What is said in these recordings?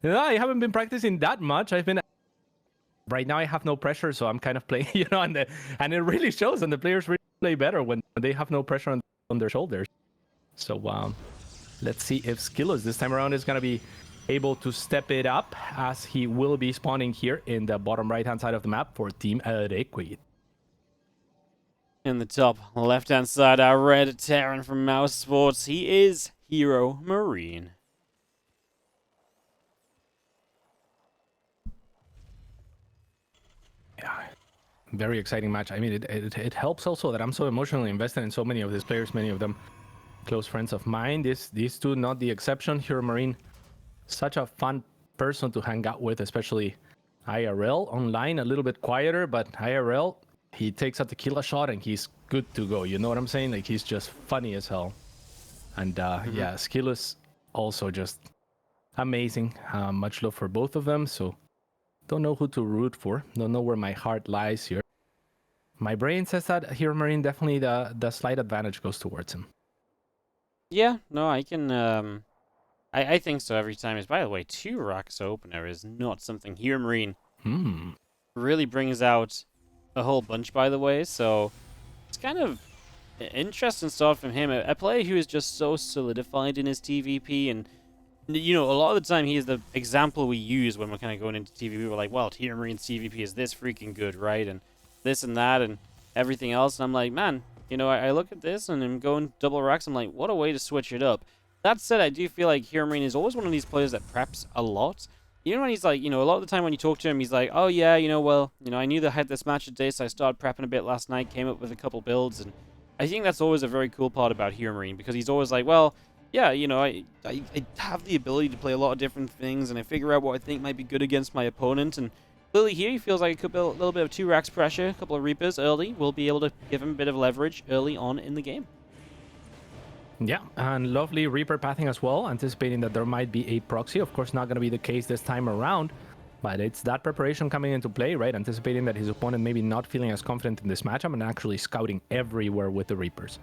No, I haven't been practicing that much. Right now I have no pressure, so I'm kind of playing, and it really shows, and the players really play better when they have no pressure on their shoulders. So let's see if Skillous this time around is going to be able to step it up, as he will be spawning here in the bottom right-hand side of the map for Team Liquid. In the top left-hand side, our red Terran from Mouse Sports. He is HeroMarine. Yeah, very exciting match. I mean, it helps also that I'm so emotionally invested in so many of these players, many of them close friends of mine. These two not the exception. HeroMarine, such a fun person to hang out with, especially IRL. Online, a little bit quieter, but IRL, he takes a tequila shot and he's good to go. You know what I'm saying? Like, he's just funny as hell. And yeah, Skillous also just amazing. Much love for both of them. So don't know who to root for. Don't know where my heart lies here. My brain says that HeroMarine, definitely the slight advantage goes towards him. Yeah, no, I can, I think so every time. By the way, 2 racks opener is not something HeroMarine really brings out a whole bunch, by the way, so it's kind of an interesting start from him. A player who is just so solidified in his TVP, and a lot of the time he is the example we use when we're kind of going into TVP. We're like, well, HeroMarine's TVP is this freaking good, right? And this and that and everything else. And I'm like, man, I look at this and I'm going double racks. I'm like, what a way to switch it up. That said, I do feel like HeroMarine is always one of these players that preps a lot. Even when he's like, a lot of the time when you talk to him, he's like, oh yeah, I knew they had this match today, so I started prepping a bit last night, came up with a couple builds. And I think that's always a very cool part about HeroMarine, because he's always like, well, yeah, I have the ability to play a lot of different things, and I figure out what I think might be good against my opponent. And clearly here, he feels like he could build a little bit of 2 racks pressure, a couple of Reapers early. Will be able to give him a bit of leverage early on in the game. Yeah, and lovely Reaper pathing as well, anticipating that there might be a proxy. Of course, not going to be the case this time around, but it's that preparation coming into play, right? Anticipating that his opponent maybe not feeling as confident in this matchup and actually scouting everywhere with the Reapers.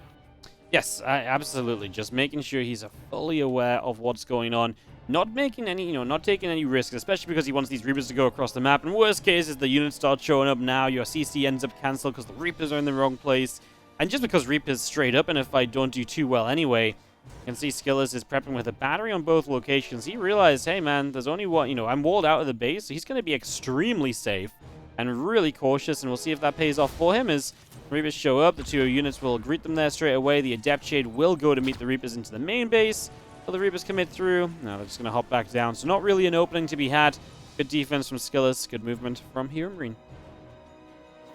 Yes, absolutely. Just making sure he's fully aware of what's going on. Not making any, not taking any risks, especially because he wants these Reapers to go across the map. And worst case is the units start showing up now. Your CC ends up cancelled because the Reapers are in the wrong place. And just because Reapers straight up in a fight don't do too well anyway, you can see Skillous is prepping with a battery on both locations. He realized, hey man, there's only one, I'm walled out of the base, so he's going to be extremely safe and really cautious, and we'll see if that pays off for him as Reapers show up. The 2 units will greet them there straight away. The Adept Shade will go to meet the Reapers into the main base. Will the Reapers commit through? No, they're just going to hop back down. So not really an opening to be had. Good defense from Skillous, good movement from HeroMarine.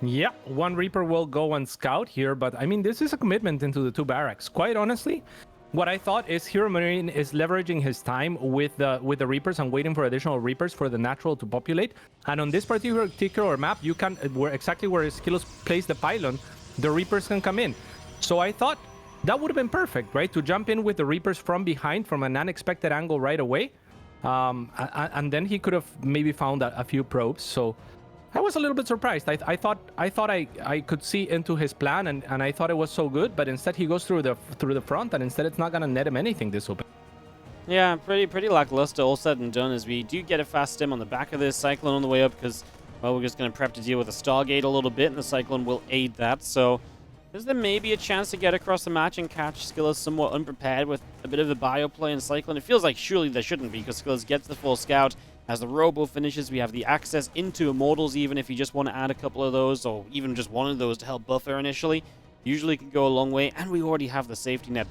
Yeah, 1 Reaper will go and scout here, but I mean, this is a commitment into the 2 barracks. Quite honestly, what I thought is HeroMarine is leveraging his time with the Reapers and waiting for additional Reapers for the natural to populate. And on this particular map, you can, exactly where Skillous placed the pylon, the Reapers can come in. So I thought that would have been perfect, right? To jump in with the Reapers from behind, from an unexpected angle right away. And then he could have maybe found a few probes. So I was a little bit surprised. I thought I could see into his plan, and I thought it was so good, but instead he goes through the front, and instead it's not gonna net him anything this open. Yeah, pretty lackluster, all said and done, as we do get a fast stim on the back of this Cyclone on the way up, because, well, we're just going to prep to deal with a Stargate a little bit, and the Cyclone will aid that. So is there maybe a chance to get across the match and catch Skillous somewhat unprepared with a bit of the bio play in Cyclone? It feels like surely there shouldn't be, because Skillous gets the full scout. As the Robo finishes, we have the access into Immortals, even if you just want to add a couple of those, or even just one of those to help buffer initially. Usually can go a long way, and we already have the safety net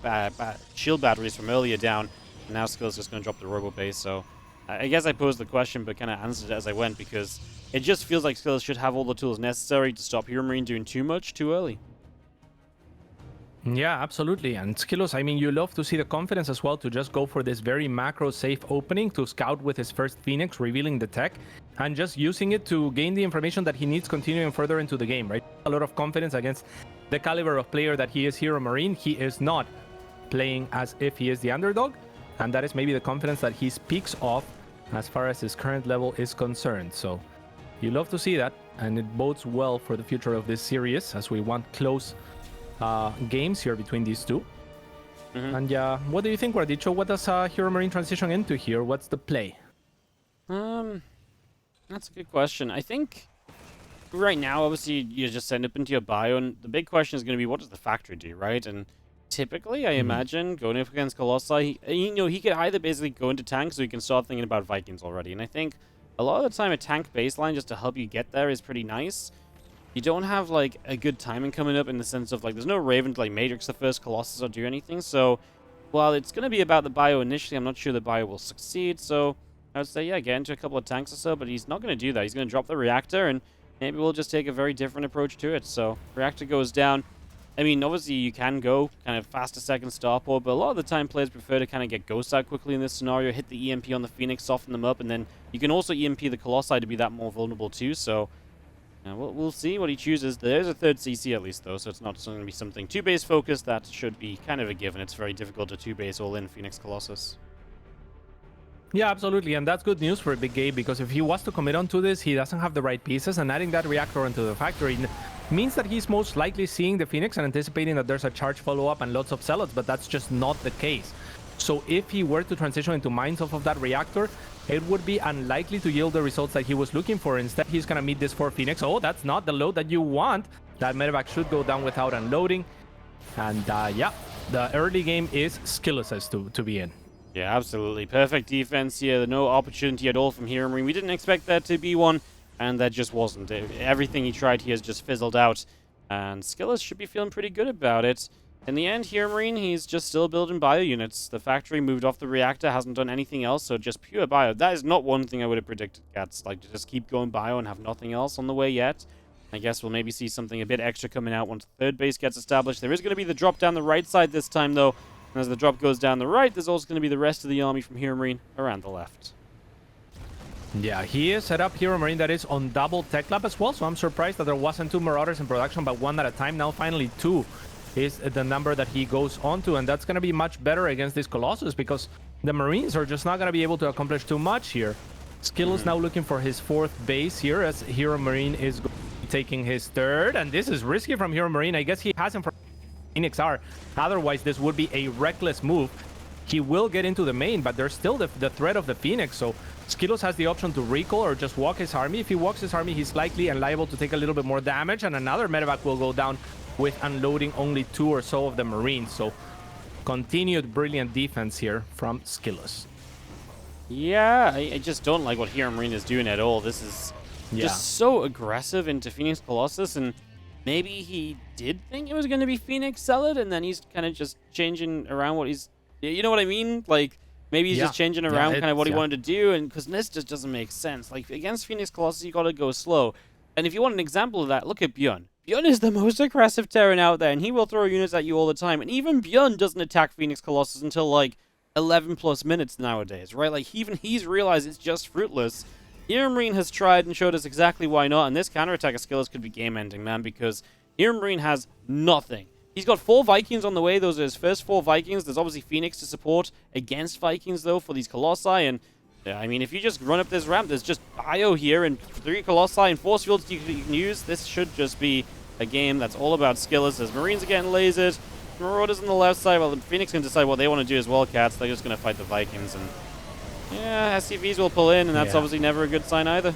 shield batteries from earlier down. And now Skillous just going to drop the Robo base, so I guess I posed the question, but kind of answered it as I went, because it just feels like Skillous should have all the tools necessary to stop HeroMarine doing too much too early. Yeah, absolutely. And Skillous, I mean, you love to see the confidence as well to just go for this very macro safe opening to scout with his first Phoenix, revealing the tech, and just using it to gain the information that he needs continuing further into the game, right? A lot of confidence against the caliber of player that he is, HeroMarine. He is not playing as if he is the underdog, and that is maybe the confidence that he speaks of as far as his current level is concerned. So you love to see that, and it bodes well for the future of this series, as we want close games here between these two. And what do you think, Guardicho? What does HeroMarine transition into here? What's the play? That's a good question. I think right now, obviously, you just send it into your bio, and the big question is going to be, what does the factory do, right? And typically, I imagine, going up against Colossi, he could either basically go into tank, so you can start thinking about Vikings already. And I think a lot of the time, a tank baseline just to help you get there is pretty nice. You don't have, like, a good timing coming up in the sense of, like, there's no Raven to, like, Matrix the first Colossus or do anything. So, while it's going to be about the bio initially, I'm not sure the bio will succeed. So, I would say, yeah, get into a couple of tanks or so, but he's not going to do that. He's going to drop the reactor, and maybe we'll just take a very different approach to it. So, reactor goes down. I mean, obviously, you can go kind of faster second starport, but a lot of the time, players prefer to kind of get ghosts out quickly in this scenario, hit the EMP on the Phoenix, soften them up, and then you can also EMP the Colossi to be that more vulnerable too. So, we'll see what he chooses. There's a third CC at least, though, so it's not going to be something 2-base focused. That should be kind of a given. It's very difficult to 2-base all in Phoenix Colossus. Yeah, absolutely, and that's good news for Big Gabe, because if he was to commit onto this, he doesn't have the right pieces, and adding that reactor into the factory means that he's most likely seeing the Phoenix and anticipating that there's a charge follow-up and lots of zealots, but that's just not the case. So if he were to transition into mines off of that reactor, it would be unlikely to yield the results that he was looking for. Instead, he's going to meet this 4 Phoenix. Oh, that's not the load that you want. That medevac should go down without unloading. And yeah, the early game is Skillous's to be in. Yeah, absolutely. Perfect defense here. No opportunity at all from HeroMarine. We didn't expect that to be one, and that just wasn't. Everything he tried here has just fizzled out, and Skillous should be feeling pretty good about it. In the end, HeroMarine, he's just still building bio units. The factory moved off the reactor, hasn't done anything else, so just pure bio. That is not one thing I would have predicted, Cats. Like, to just keep going bio and have nothing else on the way yet. I guess we'll maybe see something a bit extra coming out once the third base gets established. There is going to be the drop down the right side this time, though. And as the drop goes down the right, there's also going to be the rest of the army from HeroMarine around the left. Yeah, he is set up HeroMarine that is on double tech lab as well, so I'm surprised that there wasn't 2 Marauders in production, but 1 at a time. Now finally 2 is the number that he goes on to, and that's going to be much better against this Colossus, because the Marines are just not going to be able to accomplish too much here. Skillous now looking for his 4th base here, as HeroMarine is taking his 3rd, and this is risky from HeroMarine. I guess he has him for Phoenix R. Otherwise, this would be a reckless move. He will get into the main, but there's still the threat of the Phoenix, so Skillous has the option to recall or just walk his army. If he walks his army, he's likely and liable to take a little bit more damage, and another medevac will go down with unloading only 2 or so of the Marines. So continued brilliant defense here from Skillous. Yeah, I just don't like what HeroMarine is doing at all. This is just so aggressive into Phoenix Colossus, and maybe he did think it was going to be Phoenix Zealot, and then he's kind of just changing around what he's... You know what I mean? Like, maybe he's just changing around kind of what he wanted to do, and because this just doesn't make sense. Like, against Phoenix Colossus, you got to go slow. And if you want an example of that, look at Bjorn. Bjorn is the most aggressive Terran out there, and he will throw units at you all the time. And even Bjorn doesn't attack Phoenix Colossus until, like, 11 plus minutes nowadays, right? Like, even he's realized it's just fruitless. HeroMarine has tried and showed us exactly why not, and this counterattack of Skillous could be game-ending, man, because HeroMarine has nothing. He's got 4 Vikings on the way. Those are his first 4 Vikings. There's obviously Phoenix to support against Vikings, though, for these Colossi. And, I mean, if you just run up this ramp, there's just bio here and 3 Colossi and force fields you can use. This should just be a game that's all about Skillous. As Marines are getting lasered. Marauders on the left side. Well, the Phoenix can decide what they want to do as well, Cats. They're just going to fight the Vikings. And, yeah, SCVs will pull in, and that's obviously never a good sign either.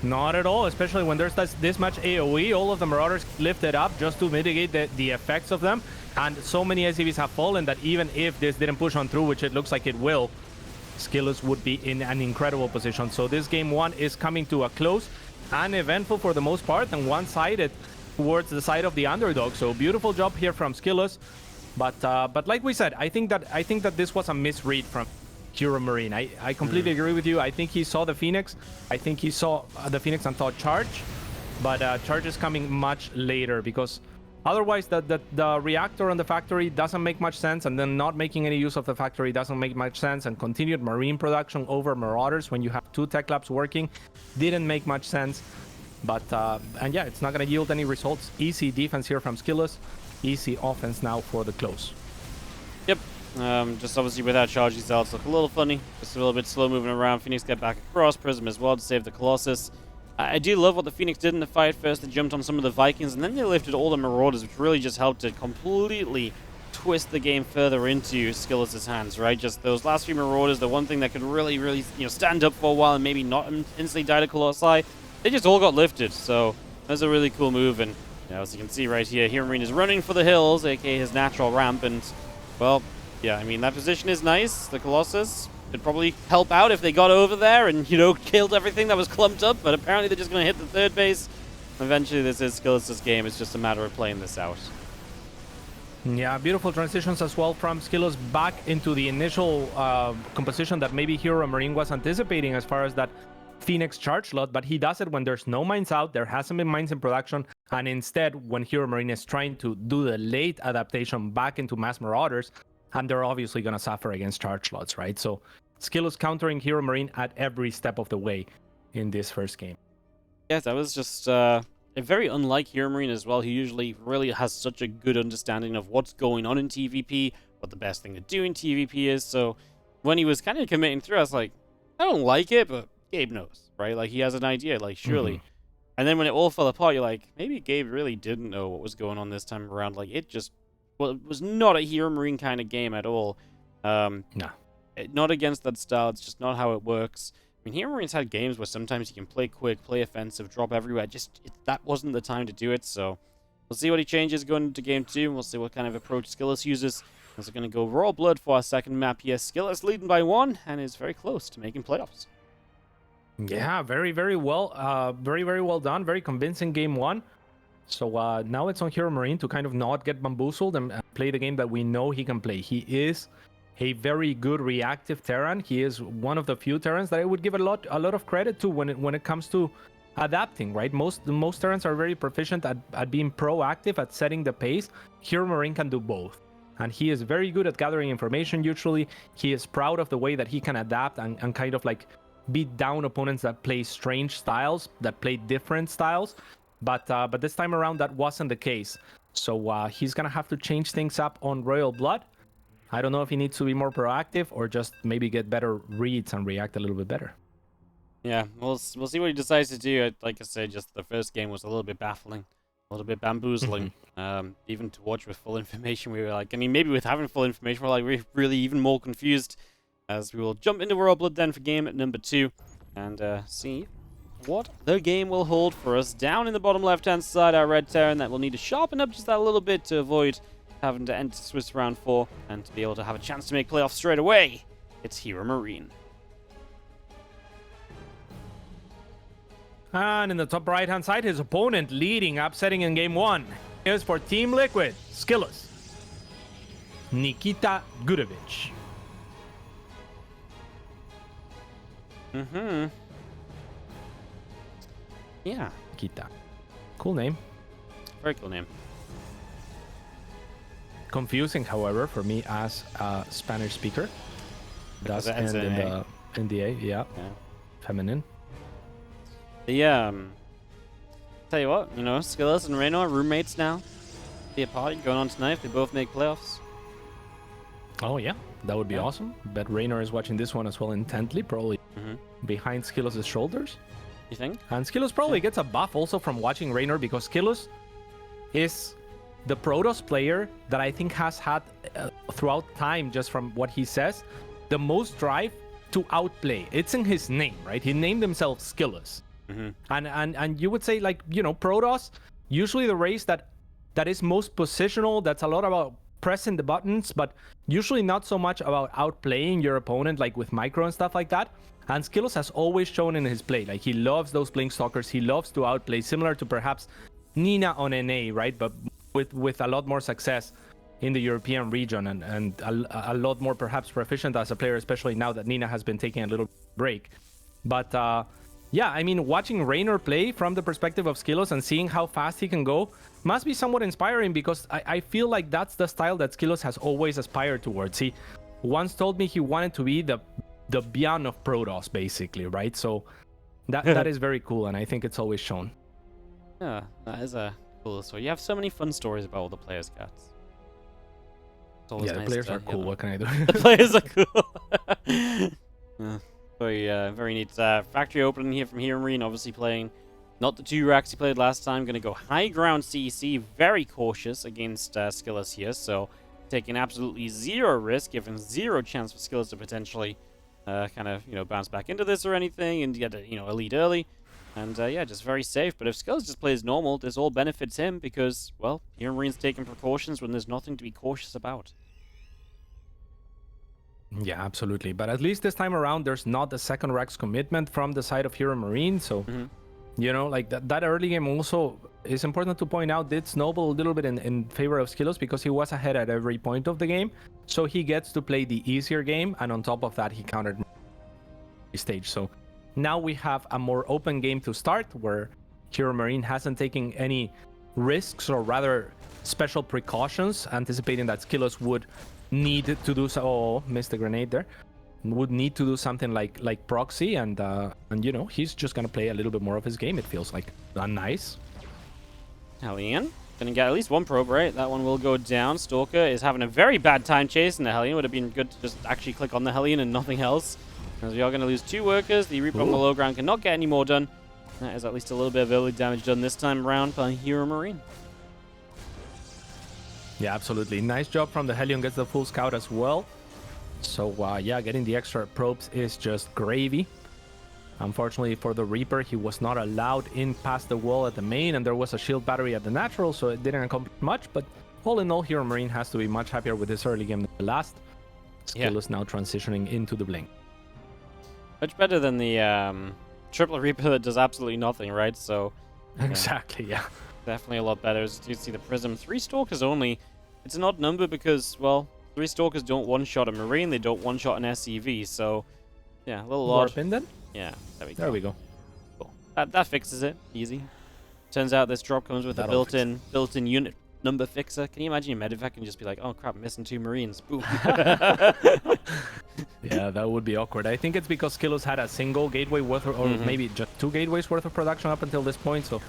Not at all, especially when there's this much AoE. All of the Marauders lifted up just to mitigate the effects of them. And so many SCVs have fallen that even if this didn't push on through, which it looks like it will, Skillous would be in an incredible position. So this game 1 is coming to a close, uneventful for the most part, and one-sided towards the side of the underdog. So beautiful job here from Skillous. But like we said, I think that this was a misread from HeroMarine. I completely agree with you. I think he saw the Phoenix. I think he saw the Phoenix and thought charge, but charge is coming much later, because otherwise the reactor on the factory doesn't make much sense, and then not making any use of the factory doesn't make much sense, and continued Marine production over Marauders when you have 2 tech labs working didn't make much sense. But and yeah, it's not going to yield any results. Easy defense here from Skillous. Easy offense now for the close. Yep. Just obviously without charging zealots look a little funny. Just a little bit slow moving around. Phoenix get back across. Prism as well to save the Colossus. I do love what the Phoenix did in the fight. First, they jumped on some of the Vikings, and then they lifted all the Marauders, which really just helped to completely twist the game further into Skillous' hands, right? Just those last few Marauders, the one thing that could really, really, stand up for a while and maybe not instantly die to Colossi, they just all got lifted. So that's a really cool move. And as you can see right here, HeroMarine is running for the hills, aka his natural ramp. And, well, yeah, I mean, that position is nice. The Colossus could probably help out if they got over there and, killed everything that was clumped up. But apparently they're just going to hit the third base. Eventually, this is Skillous' game. It's just a matter of playing this out. Yeah, beautiful transitions as well from Skillous back into the initial composition that maybe HeroMarine was anticipating as far as that Phoenix charge slot, but he does it when there's no mines out, there hasn't been mines in production, and instead when HeroMarine is trying to do the late adaptation back into mass Marauders, and they're obviously going to suffer against charge slots, right? So Skillous countering HeroMarine at every step of the way in this first game. Yeah, that was just very unlike HeroMarine as well. He usually really has such a good understanding of what's going on in TvP, what the best thing to do in TvP is. So when he was kind of committing through, I was like, I don't like it, but Gabe knows, right? Like, he has an idea, like, surely. Mm-hmm. And then when it all fell apart, you're like, maybe Gabe really didn't know what was going on this time around. Like, it was not a HeroMarine kind of game at all. No. Not against that style. It's just not how it works. I mean, HeroMarine's had games where sometimes you can play quick, play offensive, drop everywhere. That wasn't the time to do it, so we'll see what he changes going into game 2, and we'll see what kind of approach Skillous uses. As we're going to go Royal Blood for our second map here. Skillous leading by 1, and is very close to making playoffs. Yeah, very, very well. Very, very well done. Very convincing game 1. So now it's on HeroMarine to kind of not get bamboozled and play the game that we know he can play. He is a very good reactive Terran. He is one of the few Terrans that I would give a lot of credit to when it comes to adapting, right? Most Terrans are very proficient at being proactive, at setting the pace. HeroMarine can do both. And he is very good at gathering information usually. He is proud of the way that he can adapt and kind of like beat down opponents that play strange styles, that play different styles. But this time around, that wasn't the case. So he's going to have to change things up on Royal Blood. I don't know if he needs to be more proactive or just maybe get better reads and react a little bit better. Yeah, we'll see what he decides to do. Like I said, just the first game was a little bit baffling, a little bit bamboozling. Even to watch with full information, we were like, I mean, maybe with having full information, we're really even more confused. As we will jump into Royal Blood then for game number 2 and see what the game will hold for us. Down in the bottom left-hand side, our red Terran that will need to sharpen up just that little bit to avoid having to enter Swiss round 4 and to be able to have a chance to make playoffs straight away. It's HeroMarine. And in the top right-hand side, his opponent leading, upsetting in game 1 is for Team Liquid, Skillous, Nikita Gurevich. Yeah. Nikita. Cool name. Very cool name. Confusing, however, for me as a Spanish speaker. Does end in the A, yeah. Feminine. Yeah. Tell you what, Skillous and Reno are roommates now. Be a party going on tonight if they both make playoffs. Oh yeah, that would be awesome. Bet Raynor is watching this one as well intently, probably behind Skillous' shoulders. You think? And Skillous probably gets a buff also from watching Raynor, because Skillous is the Protoss player that I think has had throughout time, just from what he says, the most drive to outplay. It's in his name, right? He named himself Skillous. And you would say, like, Protoss, usually the race that is most positional, that's a lot about pressing the buttons, but usually not so much about outplaying your opponent, like with micro and stuff like that. And Skillous has always shown in his play, like, he loves those Blinkstalkers, he loves to outplay, similar to perhaps Nina on NA, right? But with a lot more success in the European region and a lot more perhaps proficient as a player, especially now that Nina has been taking a little break. But yeah, I mean, watching Raynor play from the perspective of Skillous and seeing how fast he can go must be somewhat inspiring, because I feel like that's the style that Skillous has always aspired towards. He once told me he wanted to be the Beyond of Protoss, basically, right? So that is very cool, and I think it's always shown. Yeah, that is a cool story. You have so many fun stories about all the players, Cats. Yeah, the players are cool. What can I do? The players are cool. Very neat. Factory opening here from HeroMarine, obviously playing not the 2 racks he played last time. Going to go high ground CEC, very cautious against Skillous here. So taking absolutely zero risk, giving zero chance for Skillous to potentially kind of, bounce back into this or anything and get a, a lead early. And yeah, just very safe. But if Skillous just plays normal, this all benefits him because, well, HeroMarine's taking precautions when there's nothing to be cautious about. Yeah, absolutely. But at least this time around, there's not the second Rex commitment from the side of HeroMarine. So, like that early game also is important to point out did snowball a little bit in favor of Skillous because he was ahead at every point of the game. So he gets to play the easier game. And on top of that, he countered stage. So now we have a more open game to start where HeroMarine hasn't taken any risks or rather special precautions, anticipating that Skillous would need to do so. Oh, missed the grenade there. Would need to do something like proxy, and he's just gonna play a little bit more of his game. It feels like nice. Hellion gonna get at least one probe, right? That one will go down. Stalker is having a very bad time chasing the Hellion. Would have been good to just actually click on the Hellion and nothing else, as we are gonna lose 2 workers. The Reaper on the low ground cannot get any more done. That is at least a little bit of early damage done this time around by HeroMarine. Yeah, absolutely. Nice job from the Hellion. Gets the full scout as well. So, yeah, getting the extra probes is just gravy. Unfortunately for the Reaper, he was not allowed in past the wall at the main, and there was a shield battery at the natural, so it didn't accomplish much. But all in all, HeroMarine has to be much happier with this early game than the last. Skillous now transitioning into the blink. Much better than the triple Reaper that does absolutely nothing, right? So exactly, yeah. Definitely a lot better. As you see the Prism, 3 Stalkers only. It's an odd number because, well, 3 Stalkers don't one-shot a Marine, they don't one-shot an SCV, so yeah, a little odd. Warp in then? Yeah, there we go. There we go. Cool. That fixes it. Easy. Turns out this drop comes with a built-in unit number fixer. Can you imagine your medevac can just be like, oh crap, I'm missing 2 Marines. Boom. Yeah, that would be awkward. I think it's because Skillous had a single gateway worth, or maybe just 2 gateways worth of production up until this point, so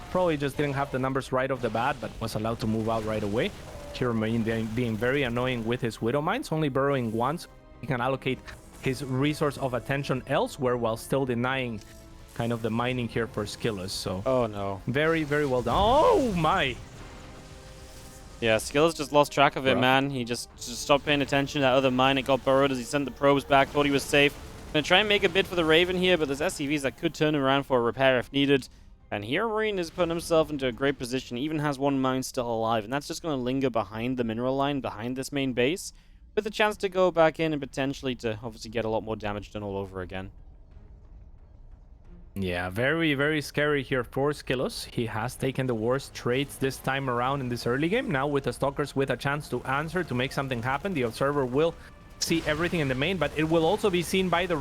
probably just didn't have the numbers right off the bat, but was allowed to move out right away. HeroMarine being very annoying with his Widow Mines, only burrowing once. He can allocate his resource of attention elsewhere while still denying kind of the mining here for Skillous. So, oh no. Very, very well done. Oh my! Yeah, Skillous just lost track of it, man. He just stopped paying attention to that other mine. It got burrowed as he sent the probes back, thought he was safe. Gonna try and make a bid for the Raven here, but there's SCVs that could turn around for a repair if needed. And HeroMarine is putting himself into a great position. He even has 1 mine still alive, and that's just going to linger behind the mineral line, behind this main base, with a chance to go back in and potentially to obviously get a lot more damage done all over again. Yeah, very, very scary here for Skillous. He has taken the worst trades this time around in this early game. Now with the Stalkers with a chance to answer, to make something happen, the Observer will see everything in the main, but it will also be seen by the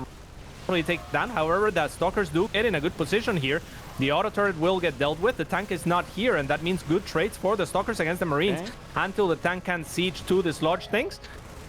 take down. However, the Stalkers do get in a good position here. The auto turret will get dealt with. The tank is not here, and that means good trades for the Stalkers against the Marines until the tank can siege to dislodge things.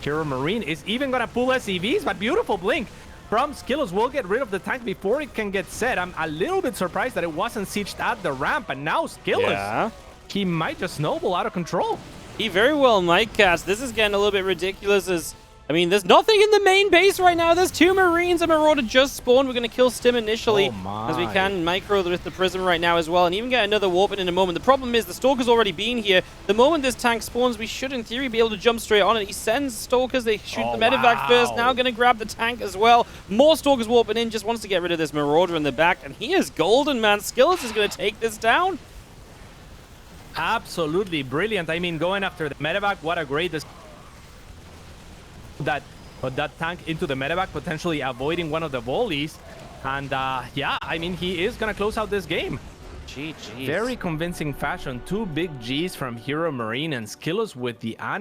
HeroMarine is even gonna pull SCVs, but beautiful blink from Skillous will get rid of the tank before it can get set. I'm a little bit surprised that it wasn't sieged at the ramp, and now Skillous, he might just snowball out of control. He very well might, Cats. This is getting a little bit ridiculous as, I mean, there's nothing in the main base right now. There's 2 Marines. A Marauder just spawned. We're going to kill Stim initially as we can micro with the Prism right now as well, and even get another warp in a moment. The problem is the Stalker's already been here. The moment this tank spawns, we should, in theory, be able to jump straight on it. He sends Stalkers. They shoot the medevac first. Now going to grab the tank as well. More Stalkers warping in. Just wants to get rid of this Marauder in the back, and he is golden, man. Skillous is going to take this down. Absolutely brilliant. I mean, going after the medevac, what a great that tank into the medevac, potentially avoiding one of the volleys. And yeah, I mean, he is gonna close out this game. GG. Very convincing fashion. 2 big Gs from HeroMarine, and Skillous with the